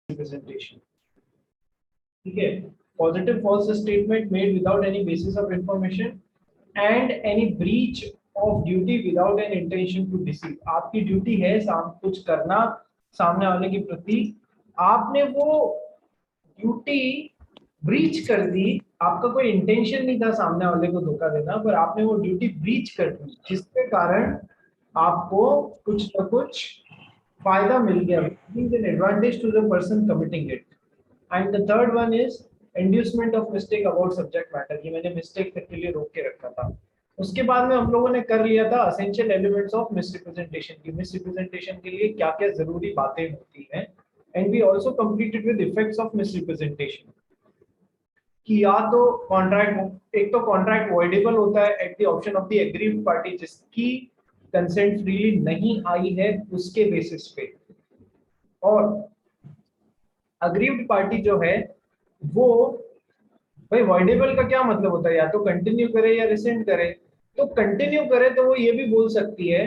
representation. ठीक है, positive false statement made without any basis of information and any breach of duty without an intention to deceive. आपकी duty है कुछ करना सामने वाले के प्रति, आपने वो ड्यूटी ब्रीच कर दी, आपका कोई इंटेंशन नहीं था सामने वाले को धोखा देना, पर आपने वो ड्यूटी ब्रीच कर दी जिसके कारण आपको कुछ ना कुछ फायदा मिल गया, giving an advantage to the person committing it. And the third one is inducement of mistake about subject matter. ये मैंने मिस्टेक के लिए रोक के रखा था. उसके बाद में हम लोगों ने कर लिया था असेंशियल एलिमेंट्स ऑफ मिसरिप्रेजेंटेशन की. मिसरिप्रेजेंटेशन के लिए क्या क्या जरूरी बातें होती हैं, and we also completed with effects of misrepresentation. कि या तो कॉन्ट्रैक्ट, एक तो कॉन्ट्रैक्ट वॉइडेबल होता है at the option of the agreed party जिसकी कंसेंट फ्रीली नहीं आई है उसके बेसिस पे, और अग्रीव्ड पार्टी जो है वो, भाई वॉइडेबल का क्या मतलब होता है, या तो कंटिन्यू करे या रिसेंड करे. तो कंटिन्यू करे तो वो ये भी बोल सकती है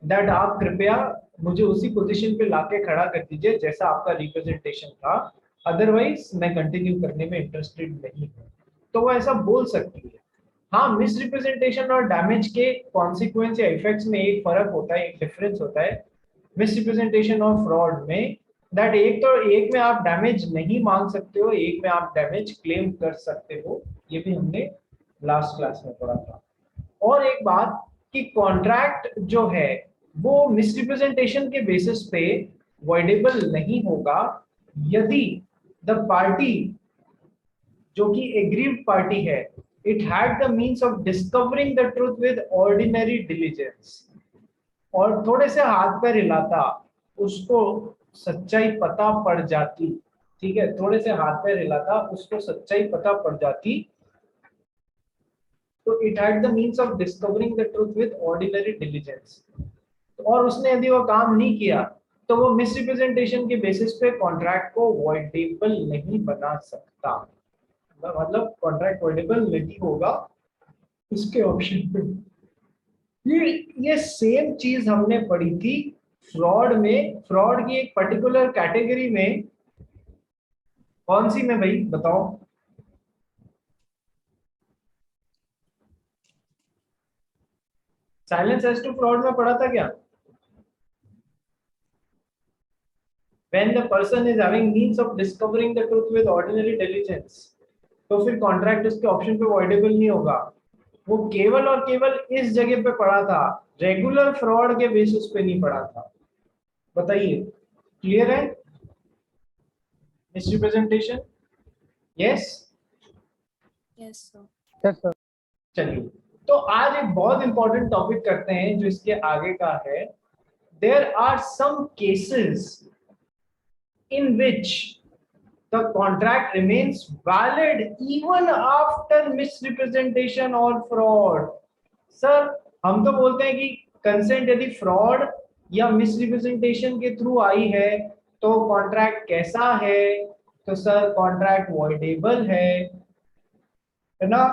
दैट आप कृपया मुझे उसी पोजीशन पे लाके खड़ा कर दीजिए जैसा आपका रिप्रेजेंटेशन था, अदरवाइज मैं कंटिन्यू करने में इंटरेस्टेड नहीं हूँ. तो वो ऐसा बोल सकती है. हाँ, मिसरिप्रेजेंटेशन और डैमेज के कॉन्सिक्वेंस या इफेक्ट्स में एक फर्क होता है, एक डिफरेंस होता है. मिसरिप्रेजेंटेशन और फ्रॉड में दैट एक में आप डैमेज नहीं मांग सकते हो, एक में आप डैमेज क्लेम कर सकते हो. ये भी हमने लास्ट क्लास में पढ़ा था. और एक बात कि कॉन्ट्रैक्ट जो है वो मिसरिप्रेजेंटेशन के बेसिस पे वॉइडेबल नहीं होगा यदि द पार्टी जो कि एग्रीव्ड पार्टी है, it had the means of discovering the truth with ordinary diligence. और थोड़े से हाथ पैर हिलाता उसको सच्चाई पता पड़ जाती. ठीक है, थोड़े से हाथ पैर हिलाता उसको सच्चाई पता पड़ जाती. तो it had the means of discovering the truth with ordinary diligence. और उसने यदि वो काम नहीं किया तो वो मिसरिप्रेजेंटेशन के बेसिस पे कॉन्ट्रैक्ट को वॉइडेबल नहीं बना सकता. मतलब कॉन्ट्रैक्ट वॉइडेबल नहीं होगा उसके ऑप्शन पे. ये सेम चीज हमने पढ़ी थी फ्रॉड में. फ्रॉड की एक पर्टिकुलर कैटेगरी में, कौन सी में भाई बताओ? साइलेंस एज टू फ्रॉड में पढ़ा था क्या? When the person is having means of discovering the truth with ordinary diligence, तो फिर कॉन्ट्रैक्ट उसके ऑप्शन पे वॉइडेबल नहीं होगा. वो केवल और केवल इस जगह पे पढ़ा था, रेगुलर फ्रॉड के बेसिस पे नहीं पढ़ा था. बताइए, क्लियर है? Misrepresentation, yes yes sir. Yes sir. चलिए, तो आज एक बहुत इंपॉर्टेंट टॉपिक करते हैं जो इसके आगे का है. There are some cases in which the contract remains valid even after misrepresentation or fraud. Sir, हम तो बोलते हैं कि कंसेंट यदि फ्रॉड या मिसरिप्रेजेंटेशन के थ्रू आई है तो कॉन्ट्रैक्ट कैसा है? तो सर कॉन्ट्रैक्ट वॉइडेबल है ना?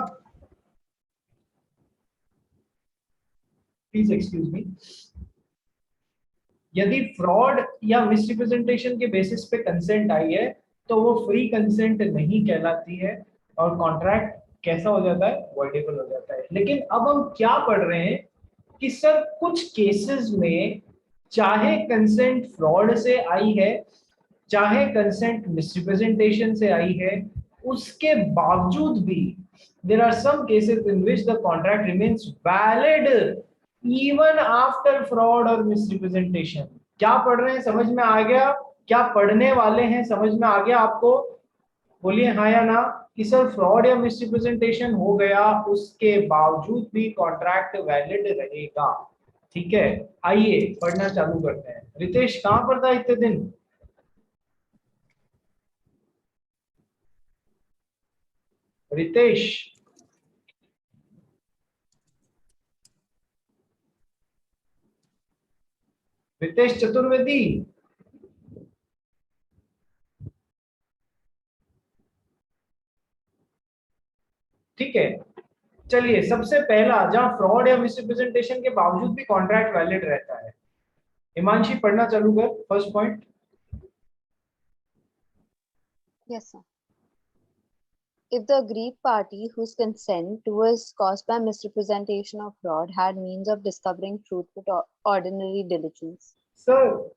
Please excuse me. यदि फ्रॉड या मिसरिप्रेजेंटेशन के बेसिस पे कंसेंट आई है तो वो फ्री कंसेंट नहीं कहलाती है और कॉन्ट्रैक्ट कैसा हो जाता है? वॉइडेबल हो जाता है. लेकिन अब हम क्या पढ़ रहे हैं कि सर कुछ केसेस में चाहे कंसेंट फ्रॉड से आई है चाहे कंसेंट मिसरिप्रेजेंटेशन से आई है, उसके बावजूद भी there are some cases in which the contract remains valid even after fraud और मिसरिप्रेजेंटेशन. क्या पढ़ रहे हैं? समझ में आ गया? क्या पढ़ने वाले हैं? समझ में आ गया आपको? बोलिए हाँ या ना कि सर फ्रॉड या मिसरिप्रेजेंटेशन हो गया उसके बावजूद भी कॉन्ट्रैक्ट वैलिड रहेगा. ठीक है, आइए पढ़ना चालू करते हैं. रितेश कहां पर था इतने दिन? रितेश, रितेश चतुर्वेदी. ठीक है, चलिए सबसे पहला जहां फ्रॉड या मिसरिप्रेजेंटेशन के बावजूद भी कॉन्ट्रैक्ट वैलिड रहता है. हिमांशी पढ़ना चालू कर. First point. Yes, sir. If the aggrieved party whose consent was caused by misrepresentation or fraud had means of discovering truth with ordinary diligence. Sir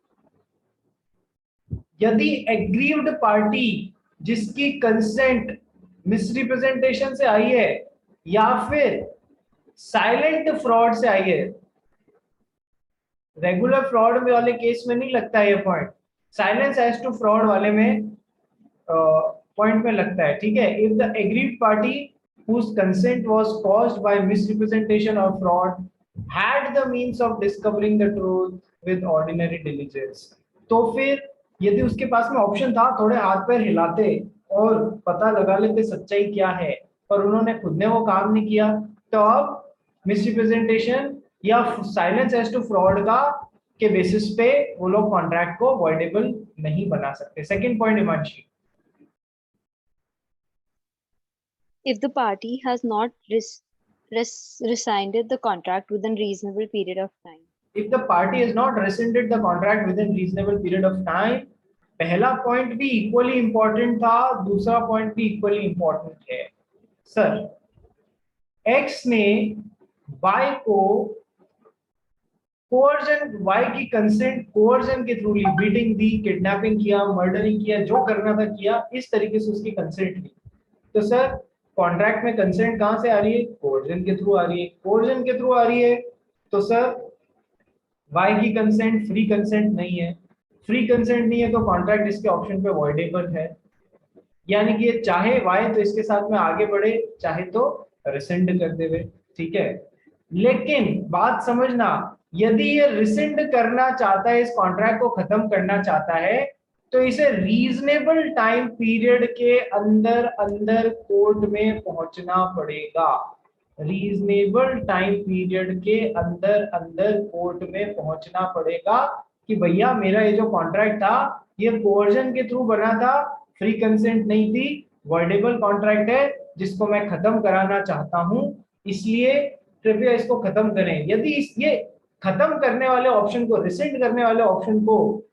यदि एग्रीव्ड पार्टी जिसकी कंसेंट मिसरिप्रेजेंटेशन से आई है या फिर साइलेंट फ्रॉड से आई है, regular fraud में वाले केस में नहीं लगता है ये point, silence as to fraud वाले में पॉइंट में लगता है, ठीक है। If the agreed party whose consent was caused by misrepresentation or fraud had the means of discovering the truth with ordinary diligence, तो फिर यदि उसके पास में ऑप्शन था, थोड़े हाथ पैर हिलाते और पता लगा लेते सच्चाई क्या है, पर उन्होंने खुद ने वो काम नहीं किया, तो अब मिसरिप्रेजेंटेशन या साइलेंस एज टू फ्रॉड का के बेसिस पे वो लोग कॉन्ट्रैक्ट को वॉइडेबल नहीं बना सकते। Second point Himanshi. If the party has not rescinded the contract within reasonable period of time. If the party has not rescinded the contract within reasonable period of time, पहला point भी equally important था, दूसरा point भी equally important है। Sir x ने Y को coercion, Y की consent coercion के थ्रू ली, बीटिंग दी, किडनैपिंग किया, मर्डरिंग किया, जो करना था किया, इस तरीके से उसकी कंसेंट ली। तो सर कॉन्ट्रैक्ट में कंसेंट कहां से आ रही है? कोअर्जन के थ्रू आ रही है। कोअर्जन के थ्रू आ रही है तो सर वाई की कंसेंट फ्री कंसेंट नहीं है, फ्री कंसेंट नहीं है तो कॉन्ट्रैक्ट इसके ऑप्शन पे वॉइडेबल है, यानी कि ये चाहे वाई तो इसके साथ में आगे बढ़े, चाहे तो रिसेंड कर देवे, ठीक है। लेकिन बात समझना, यदि ये रिसेंड करना चाहता है, इस कॉन्ट्रैक्ट को खत्म करना चाहता है, तो इसे रीजनेबल टाइम पीरियड के अंदर अंदर कोर्ट में पहुंचना पड़ेगा। रीजनेबल टाइम पीरियड के अंदर अंदर कोर्ट में पहुंचना पड़ेगा कि भैया मेरा ये जो कॉन्ट्रैक्ट था ये कोवर्जन के थ्रू बना था, फ्री कंसेंट नहीं थी, वॉइडेबल कॉन्ट्रैक्ट है जिसको मैं खत्म कराना चाहता हूं, इसलिए कृपया इसको खत्म करें। यदि ये खत्म करने वाले ऑप्शन को, रिसेंड करने वाले ऑप्शन को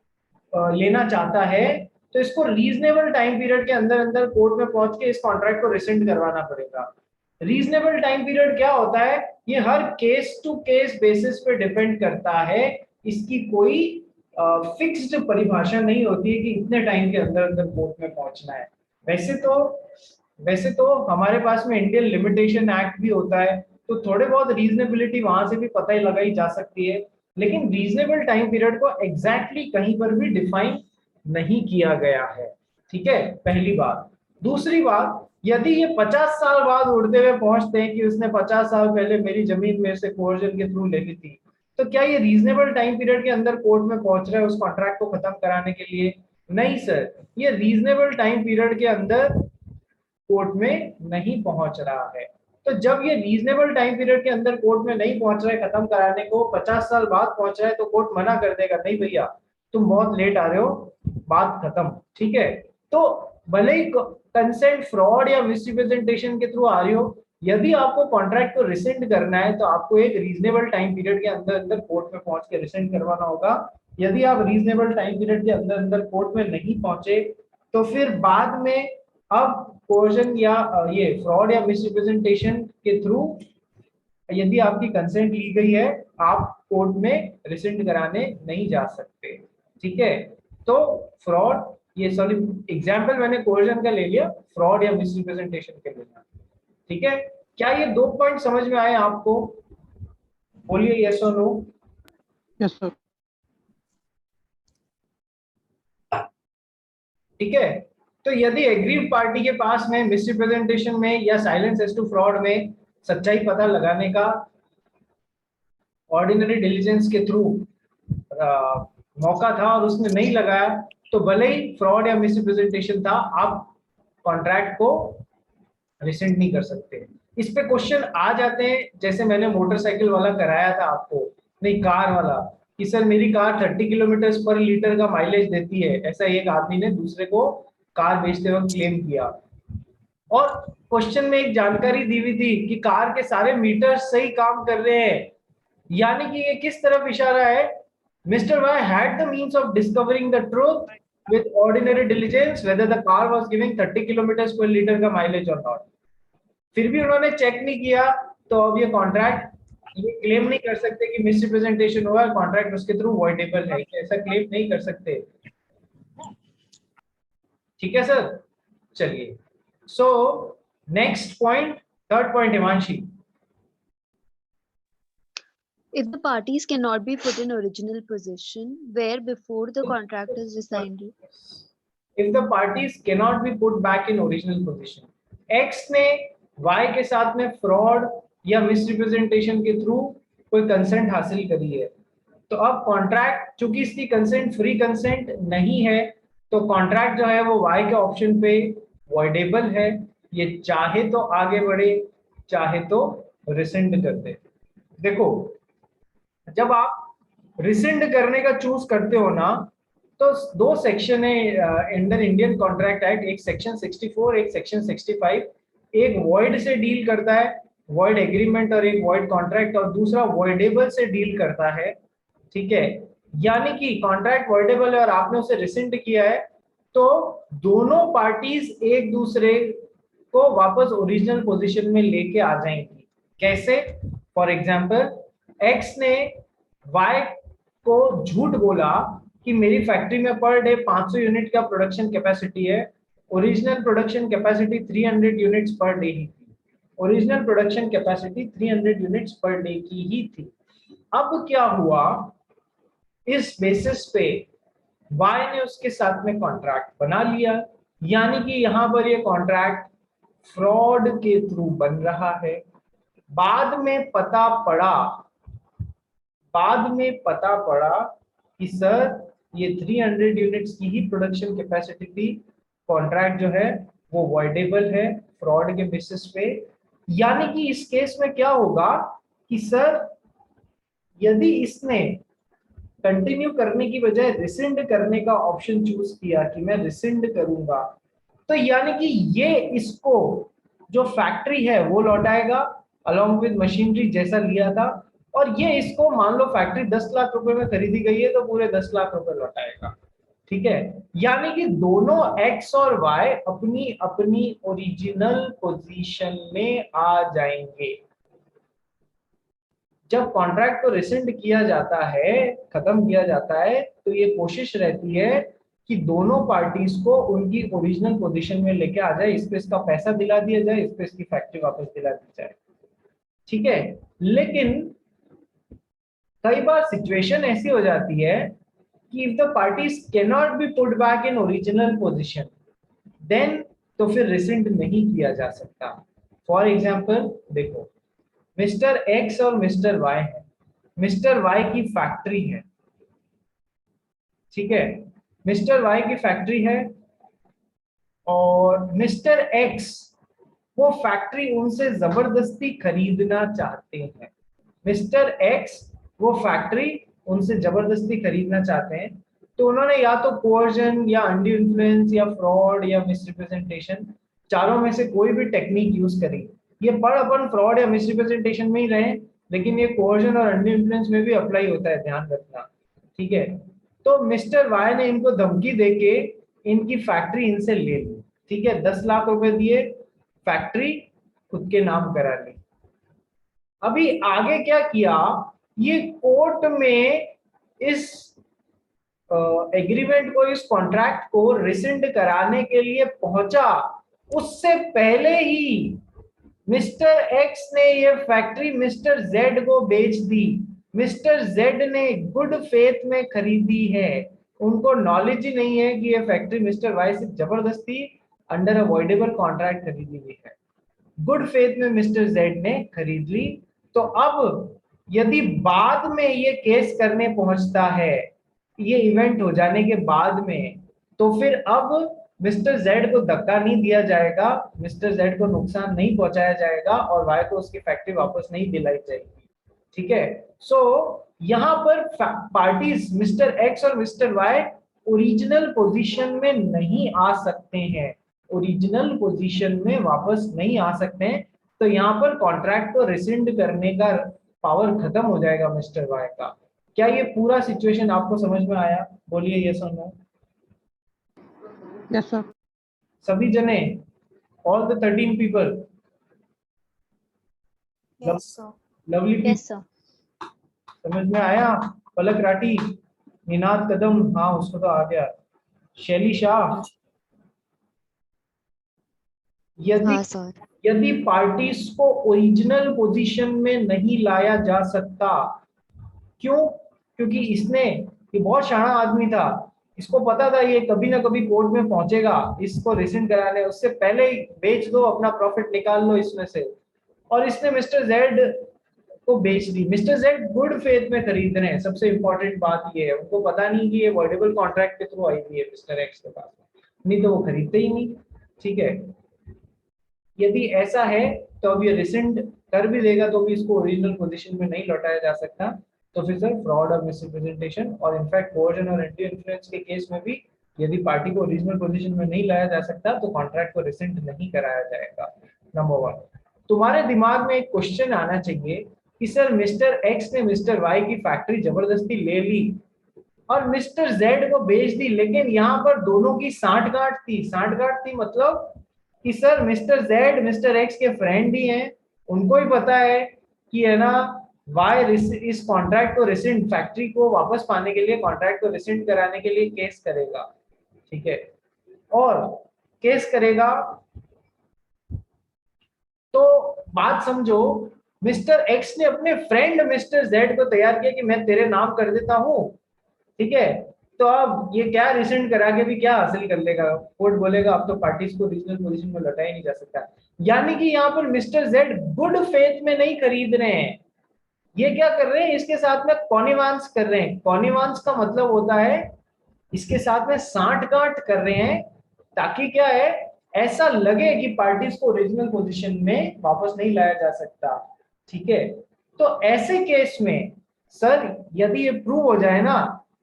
लेना चाहता है, तो इसको रीजनेबल टाइम पीरियड के अंदर अंदर कोर्ट में पहुंच के इस कॉन्ट्रैक्ट को रिसेंड करवाना पड़ेगा। रीजनेबल टाइम पीरियड क्या होता है? ये हर केस टू केस बेसिस पे डिपेंड करता है, इसकी कोई फिक्स्ड परिभाषा नहीं होती है कि इतने टाइम के अंदर अंदर कोर्ट में पहुंचना है। वैसे तो हमारे पास में इंडियन लिमिटेशन एक्ट भी होता है, तो थोड़े बहुत रीजनेबिलिटी वहां से भी पता ही लगाई जा सकती है, लेकिन रीजनेबल टाइम पीरियड को एग्जैक्टली कहीं पर भी डिफाइन नहीं किया गया है, ठीक है, पहली बात। दूसरी बात, यदि ये 50 साल बाद उड़ते हुए पहुंचते हैं कि उसने 50 साल पहले मेरी जमीन में से कोर्जन के थ्रू ले ली थी, तो क्या ये रीजनेबल टाइम पीरियड के अंदर कोर्ट में पहुंच रहा है उस कॉन्ट्रैक्ट को खत्म कराने के लिए? नहीं सर, ये रीजनेबल टाइम पीरियड के अंदर कोर्ट में नहीं पहुंच रहा है। तो जब ये रीजनेबल टाइम पीरियड के अंदर कोर्ट में नहीं पहुंच रहा है खत्म कराने को, 50 साल बाद पहुंच रहा है, तो कोर्ट मना कर देगा, नहीं भैया तुम बहुत लेट आ रहे हो, बात खत्म, ठीक है। तो भले ही कंसेंट फ्रॉड या मिसरिप्रेजेंटेशन के थ्रू आ रही हो, यदि आपको कॉन्ट्रैक्ट को रिसेंड करना है तो आपको एक रीजनेबल टाइम पीरियड के अंदर अंदर कोर्ट में पहुंच के रिसेंड करवाना होगा। यदि आप रीजनेबल टाइम पीरियड के अंदर अंदर कोर्ट में नहीं पहुंचे, तो फिर बाद में अब कोर्जन या ये फ्रॉड या मिसरिप्रेजेंटेशन के थ्रू यदि आपकी कंसेंट ली गई है, आप कोर्ट में रिसेंड कराने नहीं जा सकते, ठीक है। तो फ्रॉड, ये सॉरी एग्जांपल मैंने कोर्जन का ले लिया, फ्रॉड या मिसरिप्रेजेंटेशन के लिए, ठीक है। क्या ये दो पॉइंट समझ में आए आपको? बोलिए यस और नो। Yes sir. ठीक है, तो यदि एग्रीड पार्टी के पास में मिसरिप्रेजेंटेशन में या साइलेंस एज टू फ्रॉड में सच्चाई पता लगाने का ऑर्डिनरी डिलीजेंस के थ्रू मौका था और उसने नहीं लगाया, तो भले ही फ्रॉड या मिसरिप्रेजेंटेशन था, आप कॉन्ट्रैक्ट को रिसेंड नहीं कर सकते। इस पे क्वेश्चन आ जाते हैं, जैसे मैंने मोटरसाइकिल वाला कराया था आपको, नहीं कार वाला, कि सर मेरी कार 30 किलोमीटर पर लीटर का माइलेज देती है, ऐसा एक आदमी ने दूसरे को कार बेचते वक्त क्लेम किया, और क्वेश्चन में एक जानकारी दी हुई थी कि कार के सारे मीटर सही काम कर रहे हैं, यानी कि ये किस तरफ इशारा है? Mister Y had the means of discovering the truth with ordinary diligence whether the car was giving 30 kilometre per litre का माइलेज और नॉट, फिर भी उन्होंने चेक नहीं किया, तो अब ये कॉन्ट्रैक्ट ये क्लेम नहीं कर सकते कि मिसरिप्रेजेंटेशन हुआ, कॉन्ट्रैक्ट उसके थ्रू वॉइडेबल है, ऐसा क्लेम नहीं कर सकते। ठीक है सर, चलिए। So next point, third point Himanshi. If the parties cannot be put in original position where before the contract is signed. If the parties cannot be put back in original position, X ने Y के साथ में fraud या misrepresentation के through कोई consent हासिल करी है, तो अब कॉन्ट्रैक्ट चूंकि इसकी कंसेंट फ्री कंसेंट नहीं है, तो कॉन्ट्रैक्ट जो है वो Y के ऑप्शन पे वॉइडेबल है, ये चाहे तो आगे बढ़े चाहे तो रिसेंड कर दे। देखो, जब आप रिसेंड करने का चूज करते हो ना, तो दो सेक्शन है अंडर इंडियन कॉन्ट्रैक्ट एक्ट, एक सेक्शन 64, एक सेक्शन 65। एक वॉइड से डील करता है, वॉइड एग्रीमेंट, और एक वॉइड कॉन्ट्रैक्ट, और दूसरा वॉइडेबल से डील करता है। ठीक है, यानी कि कॉन्ट्रैक्ट वॉइडेबल है और आपने उसे रिसेंड किया है, तो दोनों पार्टीज एक दूसरे को वापस ओरिजिनल पोजीशन में लेके आ जाएंगी। कैसे? फॉर एग्जांपल, एक्स ने वाई को झूठ बोला कि मेरी फैक्ट्री में पर डे 500 यूनिट का प्रोडक्शन कैपेसिटी है, original production capacity 300 units per day ही थी, original production capacity 300 units per day की ही थी। अब क्या हुआ, इस बेसिस पे वाई ने उसके साथ में कॉन्ट्रैक्ट बना लिया, यानी कि यहां पर ये कॉन्ट्रैक्ट फ्रॉड के थ्रू बन रहा है। बाद में पता पड़ा कि सर ये 300 यूनिट्स की ही प्रोडक्शन कैपेसिटी थी, कॉन्ट्रैक्ट जो है वो वॉइडेबल है फ्रॉड के बेसिस पे। यानी कि इस केस में क्या होगा कि सर यदि इसने कंटिन्यू करने की बजाय रिसेंड करने का ऑप्शन चूज किया कि मैं रिसेंड करूंगा, तो यानी कि ये इसको जो फैक्ट्री है वो लौटाएगा अलॉन्ग विद मशीनरी जैसा लिया था, और ये इसको मान लो फैक्ट्री 10 लाख रुपए में खरीदी गई है, तो पूरे 10 लाख रुपए लौटाएगा। ठीक है, यानी कि दोनों एक्स और वाई अपनी अपनी ओरिजिनल पोजीशन में आ जाएंगे। जब कॉन्ट्रैक्ट को रिसेंड किया जाता है, खत्म किया जाता है, तो ये कोशिश रहती है कि दोनों पार्टीज को उनकी ओरिजिनल पोजीशन में लेके आ जाए, इस पे इसका पैसा दिला दिया जाए, इस पे इसकी फैक्ट्री वापस दिला दी जाए। ठीक है, लेकिन कई बार सिचुएशन ऐसी हो जाती है कि if the parties can not be put back in original position, then तो फिर रिसेंड नहीं किया जा सकता। फॉर एग्जांपल देखो, मिस्टर एक्स और मिस्टर वाई है, मिस्टर वाई की फैक्ट्री है। ठीक है, मिस्टर वाई की फैक्ट्री है और मिस्टर एक्स वो फैक्ट्री उनसे जबरदस्ती खरीदना चाहते हैं। मिस्टर एक्स वो फैक्ट्री उनसे जबरदस्ती खरीदना चाहते हैं, तो उन्होंने या तो कोअर्जन या अंडर इन्फ्लुएंस या फ्रॉड या मिसरिप्रेजेंटेशन, चारों में से कोई भी टेक्निक यूज करी। ये पर अपन फ्रॉड या मिसरिप्रेजेंटेशन में ही रहे, लेकिन ये कोअर्जन और अंडर इन्फ्लुएंस में भी अप्लाई होता है, ध्यान रखना। ठीक है, तो मिस्टर वाई ने इनको धमकी देके इनकी फैक्ट्री इनसे ले ली। ठीक है, 10 लाख रुपए दिए, फैक्ट्री खुद के नाम करा ली। अभी आगे क्या किया, ये कोर्ट में इस एग्रीमेंट को, इस कॉन्ट्रैक्ट को रिसेंड कराने के लिए पहुंचा, उससे पहले ही मिस्टर एक्स ने ये फैक्ट्री मिस्टर जेड को बेच दी। मिस्टर जेड ने गुड फेथ में खरीदी है, उनको नॉलेज ही नहीं है कि ये फैक्ट्री मिस्टर वाई से जबरदस्ती अंडर अवॉइडेबल कॉन्ट्रैक्ट खरीदी हुई है। गुड फेथ में मिस्टर जेड ने खरीद ली। तो अब यदि बाद में ये केस करने पहुंचता है, ये इवेंट हो जाने के बाद में, तो फिर अब मिस्टर जेड को धक्का नहीं दिया जाएगा, मिस्टर जेड को नुकसान नहीं पहुंचाया जाएगा और वाई को उसकी फैक्ट्री वापस नहीं दिलाई जाएगी। ठीक है, सो यहां पर पार्टीज मिस्टर एक्स और मिस्टर वाई ओरिजिनल पोजीशन में नहीं आ सकते हैं, ओरिजिनल पोजीशन में वापस नहीं आ सकते हैं। तो यहाँ पर कॉन्ट्रैक्ट को रिसेंड करने का पावर खत्म हो जाएगा मिस्टर वाई का। क्या ये पूरा सिचुएशन आपको समझ में आया? बोलिए यस और नो। Yes, sir. सभी जने, all the 13 people, Yes, sir. lovely people, Yes, sir. समझ में आया? पलक राठी, निनाद कदम, हाँ उसको तो आ गया। शैली शाह, यदि हाँ सर। यदि पार्टीज को ओरिजिनल पोजीशन में नहीं लाया जा सकता, क्यों? क्योंकि ये बहुत शाना आदमी था, इसको पता था ये कभी ना कभी कोर्ट में पहुंचेगा, इसको रिसेंट कराने उससे पहले ही बेच दो, अपना प्रॉफिट निकाल लो इसमें से, और इसने मिस्टर जेड को बेच दी। मिस्टर जेड गुड फेथ में खरीद रहे हैं, सबसे इंपॉर्टेंट बात ये है, उनको पता नहीं कि ये वर्डेबल कॉन्ट्रैक्ट के थ्रू आई हुई है मिस्टर एक्स के पास, नहीं तो वो खरीदते ही नहीं। ठीक है, यदि ऐसा है तो अब ये रिसेंट कर भी देगा तो भी इसको ओरिजिनल पोजीशन में नहीं लौटाया जा सकता, तो फिर सर फ्रॉड और मिसरिप्रेजेंटेशन, और इनफैक्ट कोवर्जन और एंटी इन्फ्लुएंस के केस में भी यदि पार्टी को ओरिजिनल पोजीशन में नहीं लाया जा सकता तो कॉन्ट्रैक्ट को रिसेंट नहीं कराया जाएगा। नंबर 1, तुम्हारे दिमाग में एक क्वेश्चन आना चाहिए कि सर मिस्टर एक्स ने मिस्टर वाई की फैक्ट्री जबरदस्ती ले ली और मिस्टर जेड को बेच दी, लेकिन यहाँ पर दोनों की सांठगांठ थी। सांठगांठ थी मतलब कि sir mister Z mister x के फ्रेंड ही हैं, उनको ही पता है कि है ना वाई इस कॉन्ट्रैक्ट को रिसेंट, फैक्ट्री को वापस पाने के लिए, कॉन्ट्रैक्ट को रिसेंट कराने के लिए केस करेगा। ठीक है, और केस करेगा तो बात समझो, मिस्टर एक्स ने अपने फ्रेंड मिस्टर जेड को तैयार किया कि मैं तेरे नाम कर देता हूं, ठीक है, तो अब ये क्या रिसेंट करा के भी क्या हासिल कर लेगा? कोर्ट बोलेगा अब तो पार्टीज को रीजनल पोजीशन में लौटाया नहीं जा सकता। यानी कि यहाँ पर मिस्टर जेड गुड फेथ में नहीं खरीद रहे हैं, ये क्या कर रहे हैं, इसके साथ में कॉनिवांस कर रहे हैं। कॉनिवांस का मतलब होता है इसके साथ में सांठगांठ कर रहे हैं, ताकि क्या है, ऐसा लगे कि पार्टीज को ओरिजिनल पोजीशन में वापस नहीं लाया जा सकता। ठीक है, तो ऐसे केस में सर यदि ये प्रूव हो जाए ना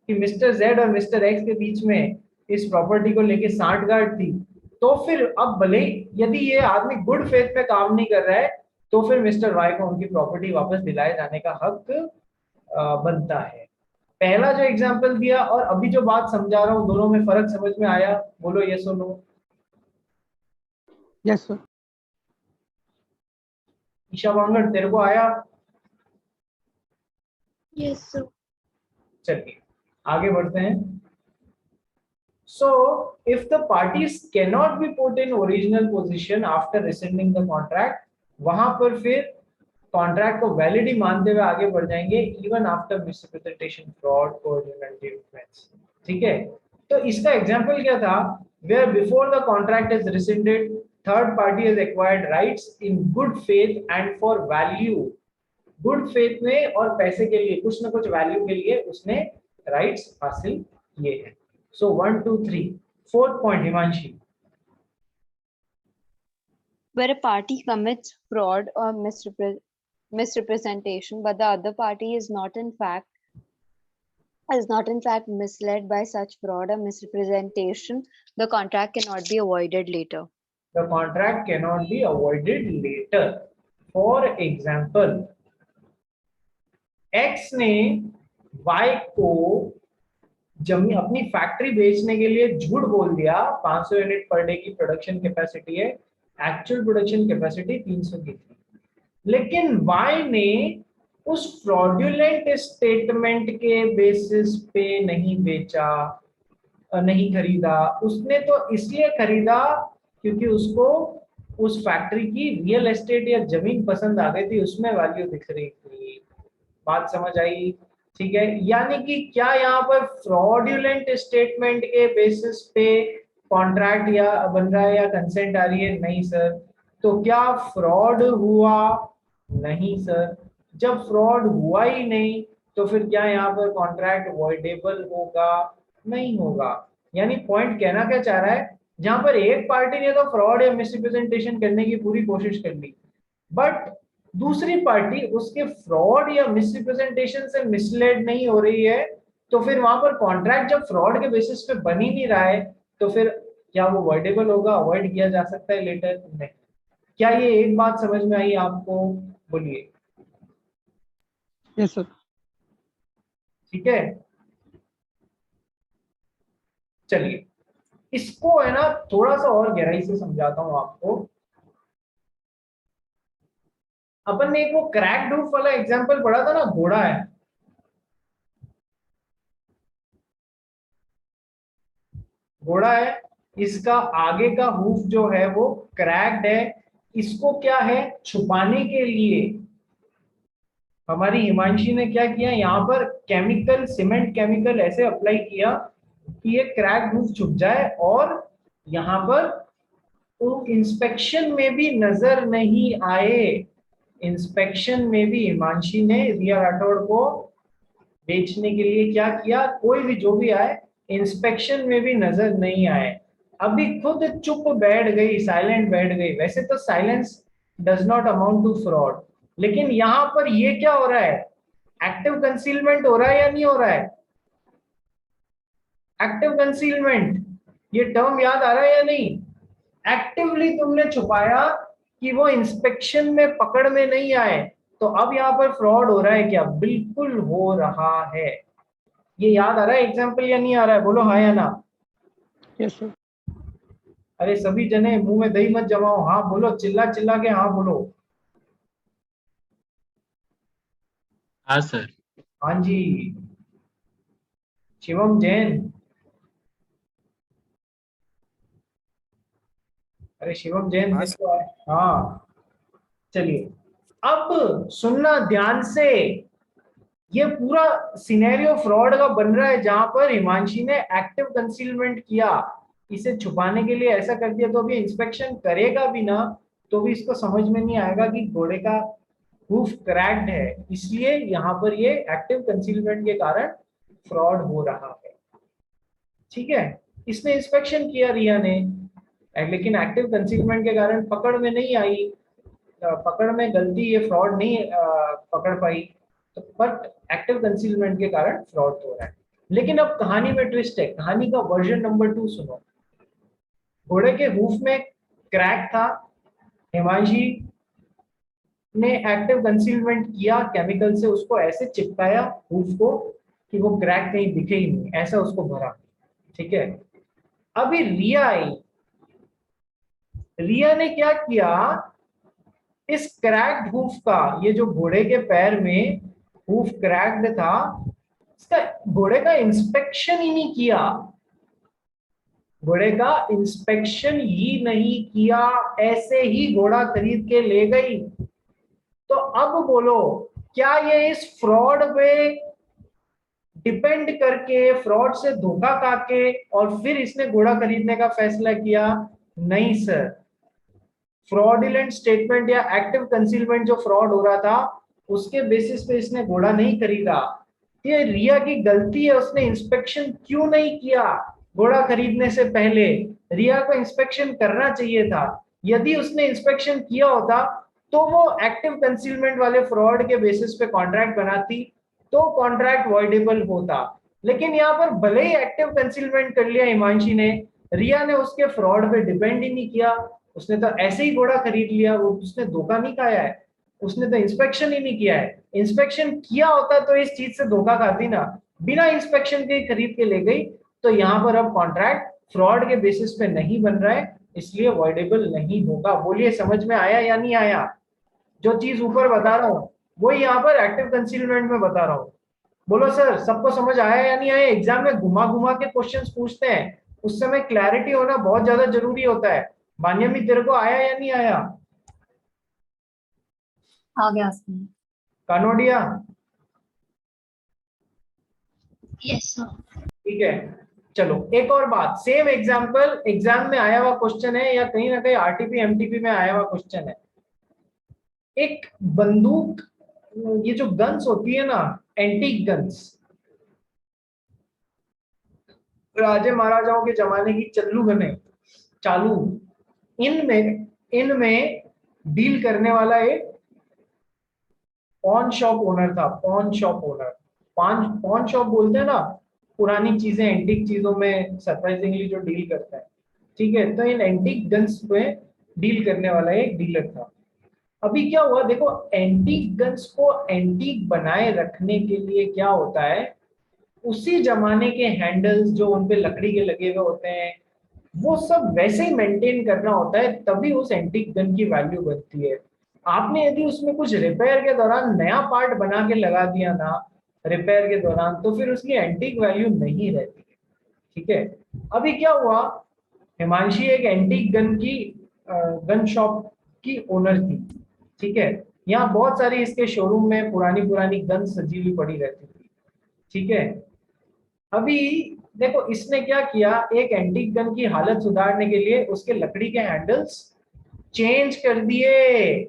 कि मिस्टर जेड और मिस्टर एक्स के बीच में इस प्रॉपर्टी को लेके सांठगांठ थी, तो फिर अब भले यदि ये आदमी गुड फेथ में काम नहीं कर रहा है तो फिर मिस्टर वाई को उनकी प्रॉपर्टी वापस दिलाए जाने का हक बनता है। पहला जो एग्जांपल दिया और अभी जो बात समझा रहा हूं, दोनों में फर्क समझ में आया? बोलो यस और नो। Yes, sir. ईशा वांगड़ तेरे को आया? Yes, sir. चलिए आगे बढ़ते हैं। So if the parties cannot be put in original position after rescinding the contract, वहां पर फिर कॉन्ट्रैक्ट को वैलिड ही मानते हुए आगे बढ़ जाएंगे, even after misrepresentation, fraud, coercion and influence. ठीक है, तो इसका एग्जांपल क्या था? Where before the contract is rescinded, third party has acquired rights in good faith and for value. Good faith में और पैसे के लिए, कुछ ना कुछ वैल्यू के लिए उसने राइट्स हासिल किए हैं। सो 1 2 3, fourth point Himanshi. Where a party commits fraud or misrepresentation, but the other party is not in fact misled by such fraud or misrepresentation, the contract cannot be avoided later. The contract cannot be avoided later. For example, X ने Y को जमीन, अपनी factory बेचने के लिए झूठ बोल दिया, 500 यूनिट पर डे की प्रोडक्शन कैपेसिटी है, एक्चुअल प्रोडक्शन कैपेसिटी 300 की थी, लेकिन Y ने उस फ्रॉडुलेंट स्टेटमेंट के बेसिस पे नहीं बेचा, नहीं खरीदा। उसने तो इसलिए खरीदा क्योंकि उसको उस फैक्ट्री की रियल एस्टेट या जमीन पसंद आ गई थी, उसमें वैल्यू दिख रही थी। बात समझ आई? ठीक है, यानी कि क्या यहाँ पर फ्रॉडुलेंट स्टेटमेंट के बेसिस पे कॉन्ट्रैक्ट या बन रहा है या कंसेंट आ रही है? नहीं सर। तो क्या फ्रॉड हुआ? नहीं सर। जब फ्रॉड हुआ ही नहीं तो फिर क्या यहाँ पर कॉन्ट्रैक्ट वॉइडेबल होगा? नहीं होगा। यानी पॉइंट कहना क्या चाह रहा है, जहां पर एक पार्टी ने तो फ्रॉड या मिसरिप्रेजेंटेशन करने की पूरी कोशिश कर ली, बट दूसरी पार्टी उसके फ्रॉड या मिसरिप्रेजेंटेशन से मिसलेड नहीं हो रही है, तो फिर वहां पर कॉन्ट्रैक्ट जब फ्रॉड के बेसिस पे बन ही नहीं रहा है तो फिर क्या वो वर्डेबल होगा? अवॉइड किया जा सकता है लेटर? नहीं। क्या ये एक बात समझ में आई आपको? बोलिए। Yes, sir. ठीक है, चलिए इसको है ना थोड़ा सा और गहराई से समझाता हूं आपको। अपन ने एक वो क्रैक्ड रूफ वाला एग्जांपल पढ़ा था ना, घोड़ा है, घोड़ा है, इसका आगे का हुफ जो है वो क्रैक्ड है। इसको क्या है, छुपाने के लिए हमारी हिमांशी ने क्या किया, यहाँ पर केमिकल, सीमेंट केमिकल ऐसे अप्लाई किया कि ये क्रैक रूफ छुप जाए, और यहाँ पर वो इंस्पेक्शन में भी नजर नहीं आए। इंस्पेक्शन में भी हिमांशी ने रिया राठौड़ को बेचने के लिए क्या किया, कोई भी जो भी आए इंस्पेक्शन में भी नजर नहीं आए। अभी खुद चुप बैठ गई, साइलेंट बैठ गई। वैसे तो silence does not amount to fraud, लेकिन यहां पर ये क्या हो रहा है, एक्टिव कंसीलमेंट हो रहा है या नहीं हो रहा है? एक्टिव कंसीलमेंट, ये टर्म याद आ रहा है या नहीं? एक्टिवली तुमने छुपाया कि वो इंस्पेक्शन में पकड़ में नहीं आए। तो अब यहां पर फ्रॉड हो रहा है क्या? बिल्कुल हो रहा है। ये याद आ रहा है एग्जाम्पल या नहीं आ रहा है? बोलो हाँ या ना। Yes sir. अरे सभी जने मुंह में दही मत जमाओ, हाँ बोलो, चिल्ला चिल्ला के हाँ बोलो। हाँ सर। हाँ जी। शिवम जैन, अरे शिवम जैन हाँ किसको है? हाँ, चलिए अब सुनना ध्यान से। ये पूरा सिनेरियो फ्रॉड का बन रहा है, जहां पर हिमांशी ने एक्टिव कंसीलमेंट किया, इसे छुपाने के लिए ऐसा कर दिया। तो अभी इंस्पेक्शन करेगा भी ना तो भी इसको समझ में नहीं आएगा कि घोड़े का हूफ क्रैक्ड है, इसलिए यहाँ पर ये एक्टिव कंसीलमेंट के कारण फ्रॉड हो रहा है। ठीक है, इसने इंस्पेक्शन किया रिया ने, लेकिन एक्टिव कंसीलमेंट के कारण पकड़ में नहीं आई। पकड़ में गलती, ये फ्रॉड नहीं पकड़ पाई, तो बट एक्टिव कंसीलमेंट के कारण फ्रॉड हो रहा है। लेकिन अब कहानी में ट्विस्ट है, कहानी का वर्जन नंबर 2 सुनो। घोड़े के हूफ में क्रैक था, हिमांशी ने एक्टिव कंसीलमेंट किया, केमिकल से उसको ऐसे चिपकाया हूफ को कि वो क्रैक कहीं दिखे ही नहीं, ऐसा उसको भरा। ठीक है, अभी रिया आई, रिया ने क्या किया, इस क्रैक्ड हूफ का, ये जो घोड़े के पैर में हूफ क्रैक्ड था, इसका घोड़े का इंस्पेक्शन ही नहीं किया, घोड़े का इंस्पेक्शन ही नहीं किया, ऐसे ही घोड़ा खरीद के ले गई। तो अब बोलो, क्या ये इस फ्रॉड पे डिपेंड करके, फ्रॉड से धोखा खा के और फिर इसने घोड़ा खरीदने का फैसला किया? नहीं सर, फ्रॉडुलेंट स्टेटमेंट या एक्टिव कंसीलमेंट जो फ्रॉड हो रहा था उसके बेसिस पे इसने घोड़ा नहीं खरीदा। ये रिया की गलती है, उसने इंस्पेक्शन क्यों नहीं किया घोड़ा खरीदने से पहले? रिया को इंस्पेक्शन करना चाहिए था। यदि उसने इंस्पेक्शन किया होता तो वो एक्टिव कंसीलमेंट वाले फ्रॉड के बेसिस पे कॉन्ट्रैक्ट बनाती, तो कॉन्ट्रैक्ट वॉइडेबल होता। लेकिन यहाँ पर भले ही एक्टिव कंसीलमेंट कर लिया हिमांशी ने, रिया ने उसके फ्रॉड पे डिपेंड ही नहीं किया, उसने तो ऐसे ही घोड़ा खरीद लिया, वो उसने धोखा नहीं खाया है, उसने तो इंस्पेक्शन ही नहीं किया है। इंस्पेक्शन किया होता तो इस चीज से धोखा खाती ना, बिना इंस्पेक्शन के खरीद के ले गई। तो यहाँ पर अब कॉन्ट्रैक्ट फ्रॉड के बेसिस पे नहीं बन रहा है, इसलिए वॉइडेबल नहीं होगा। बोलिए समझ में आया या नहीं आया? जो चीज ऊपर बता रहा हूँ वही यहाँ पर एक्टिव कंसीलमेंट में बता रहा हूँ। बोलो सर, सबको समझ आया या नहीं आया? एग्जाम में घुमा घुमा के क्वेश्चंस पूछते हैं, उस समय क्लैरिटी होना बहुत ज्यादा जरूरी होता है। मान्यमी, तेरे को आया या नहीं आया? आ गया सर। कानोडिया? Yes sir. ठीक है, चलो एक और बात, सेम एग्जांपल एग्जाम में आया हुआ क्वेश्चन है या कहीं ना कहीं आरटीपी एमटीपी में आया हुआ क्वेश्चन है। एक बंदूक, ये जो गन्स होती है ना, एंटीक गन्स, राजे महाराजाओं के जमाने की चल्लू गने, चालू, इनमें डील करने वाला एक पॉन शॉप ओनर था। Pawn shop owner, pawn shop बोलते हैं ना पुरानी चीजें, एंटीक चीजों में सरप्राइजिंगली जो डील करता है। ठीक है, तो इन एंटीक गन्स पे डील करने वाला एक डीलर था। अभी क्या हुआ देखो, एंटीक गन्स को एंटीक बनाए रखने के लिए क्या होता है, उसी जमाने के हैंडल्स जो उनपे लकड़ी के लगे हुए होते हैं, वो सब वैसे ही मेंटेन करना होता है, तभी उस एंटीक गन की वैल्यू बनती है। आपने यदि उसमें कुछ रिपेयर के दौरान नया पार्ट बना के लगा दिया ना रिपेयर के दौरान, तो फिर उसकी एंटीक वैल्यू नहीं रहती है। ठीक है, अभी क्या हुआ, हिमांशी एक एंटीक गन की गन शॉप की ओनर थी। ठीक है, यहाँ बहुत सारी इसके शोरूम में पुरानी पुरानी गन सजी हुई पड़ी रहती थी। ठीक है, अभी देखो इसने क्या किया, एक एंटीक गन की हालत सुधारने के लिए उसके लकड़ी के हैंडल्स चेंज कर दिए।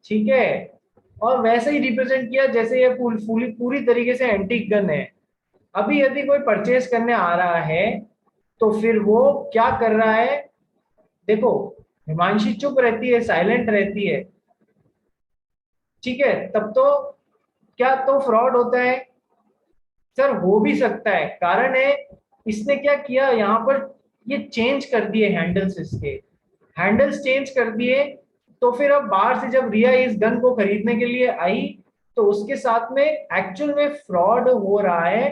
ठीक है, और वैसे ही रिप्रेजेंट किया जैसे ये पूरी तरीके से एंटीक गन है। अभी यदि कोई परचेस करने आ रहा है तो फिर वो क्या कर रहा है, देखो हिमांशी चुप रहती है, साइलेंट रहती है। ठीक है, तब तो क्या तो फ्रॉड होता है? सर हो भी सकता है, कारण है इसने क्या किया यहाँ पर, ये चेंज कर दिए हैंडल्स, इसके हैंडल्स चेंज कर दिए। तो फिर अब बाहर से जब रिया इस गन को खरीदने के लिए आई तो उसके साथ में एक्चुअल में फ्रॉड हो रहा है।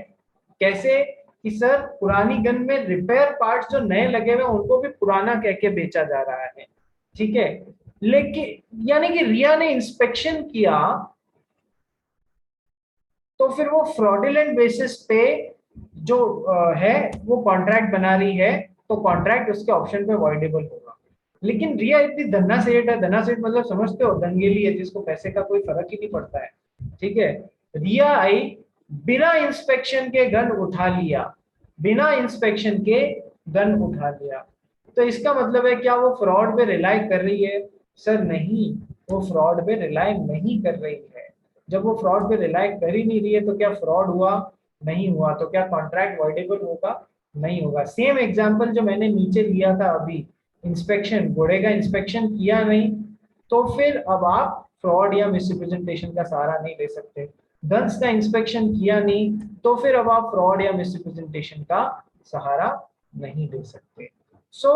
कैसे कि सर पुरानी गन में रिपेयर पार्ट्स जो नए लगे हुए उनको भी पुराना कह के बेचा जा रहा है। ठीक है, लेकिन यानी कि रिया ने इंस्पेक्शन किया तो फिर वो फ्रॉडुलेंट बेसिस पे जो है वो कॉन्ट्रैक्ट बना रही है, तो कॉन्ट्रैक्ट उसके ऑप्शन पे वॉइडेबल होगा। लेकिन रिया इतनी धन्ना सेठ है, धन्ना सेठ मतलब समझते हो, दंगेली है जिसको पैसे का कोई फर्क ही नहीं पड़ता है। ठीक है, रिया आई, बिना इंस्पेक्शन के गन उठा लिया, बिना इंस्पेक्शन के गन उठा लिया। तो इसका मतलब है क्या वो फ्रॉड पे रिलाई कर रही है? सर नहीं, वो फ्रॉड पे रिलाई नहीं कर रही है। जब वो फ्रॉड पे रिलाई कर ही नहीं रही है तो क्या फ्रॉड हुआ? नहीं हुआ। तो क्या कॉन्ट्रैक्ट वॉइडेबल होगा? नहीं होगा। सेम एग्जांपल जो मैंने नीचे लिया था अभी, इंस्पेक्शन, घोड़े का इंस्पेक्शन किया नहीं तो फिर अब आप फ्रॉड या मिसरिप्रेजेंटेशन का सहारा नहीं ले सकते। गन्स का इंस्पेक्शन किया नहीं तो फिर अब आप फ्रॉड या मिसरिप्रेजेंटेशन का सहारा नहीं ले सकते। सो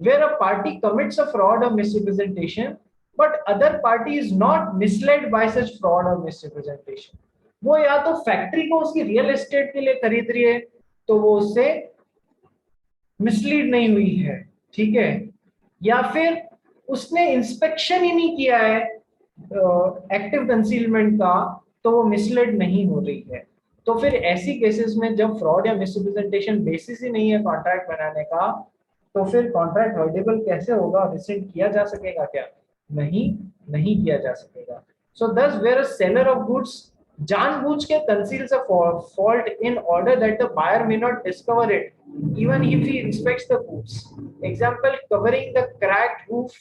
where a party commits a fraud or misrepresentation but other party is not misled by such fraud or misrepresentation, वो या तो फैक्ट्री को उसकी रियल एस्टेट के लिए खरीद रही है तो वो उससे मिसलीड नहीं हुई है। ठीक है, या फिर उसने इंस्पेक्शन ही नहीं किया है एक्टिव कंसीलमेंट का तो वो मिसलीड नहीं हो रही है। तो फिर ऐसी केसेस में जब फ्रॉड या मिसरिप्रेजेंटेशन बेसिस ही नहीं है कॉन्ट्रैक्ट बनाने का, तो फिर कॉन्ट्रैक्ट वॉइडेबल कैसे होगा? रिसेंट किया जा सकेगा क्या? नहीं, नहीं किया जा सकेगा। So thus where a seller of goods जानबूझ के conceals a fault in order that the buyer may not discover it even if he inspects the goods. Example, covering the cracked roof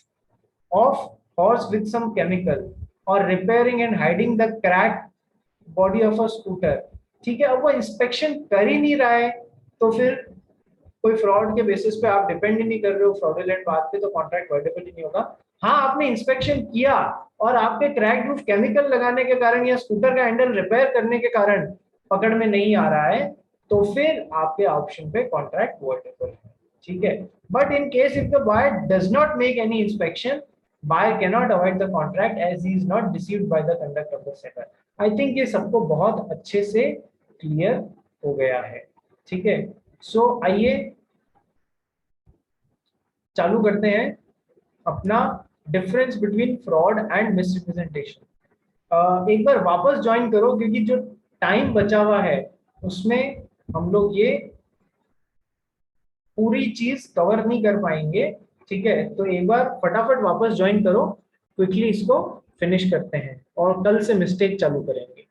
of horse with some chemical or repairing and hiding the cracked body of a scooter. ठीक है, अब वो inspection कर ही नहीं रहा है तो फिर कोई फ्रॉड के बेसिस पे आप डिपेंड ही नहीं कर रहे हो फ्रॉडुलेंट बात पे, तो कॉन्ट्रैक्ट वॉइडेबल ही नहीं होगा। हाँ, आपने इंस्पेक्शन किया और आपके क्रैक रूफ केमिकल लगाने के कारण या स्कूटर का हैंडल रिपेयर करने के कारण पकड़ में नहीं आ रहा है तो फिर आपके ऑप्शन पे कॉन्ट्रैक्ट वॉइडेबल है। ठीक है, but in case if the buyer does not make any inspection, buyer cannot avoid the contract as he is not deceived by the conduct of the seller. I think ये सबको बहुत अच्छे से clear हो गया है। ठीक है, सो आइए चालू करते हैं अपना difference between fraud and misrepresentation. एक बार वापस ज्वाइन करो क्योंकि जो टाइम बचा हुआ है उसमें हम लोग ये पूरी चीज कवर नहीं कर पाएंगे। ठीक है, तो एक बार फटाफट वापस ज्वाइन करो, क्विकली इसको फिनिश करते हैं और कल से मिस्टेक चालू करेंगे।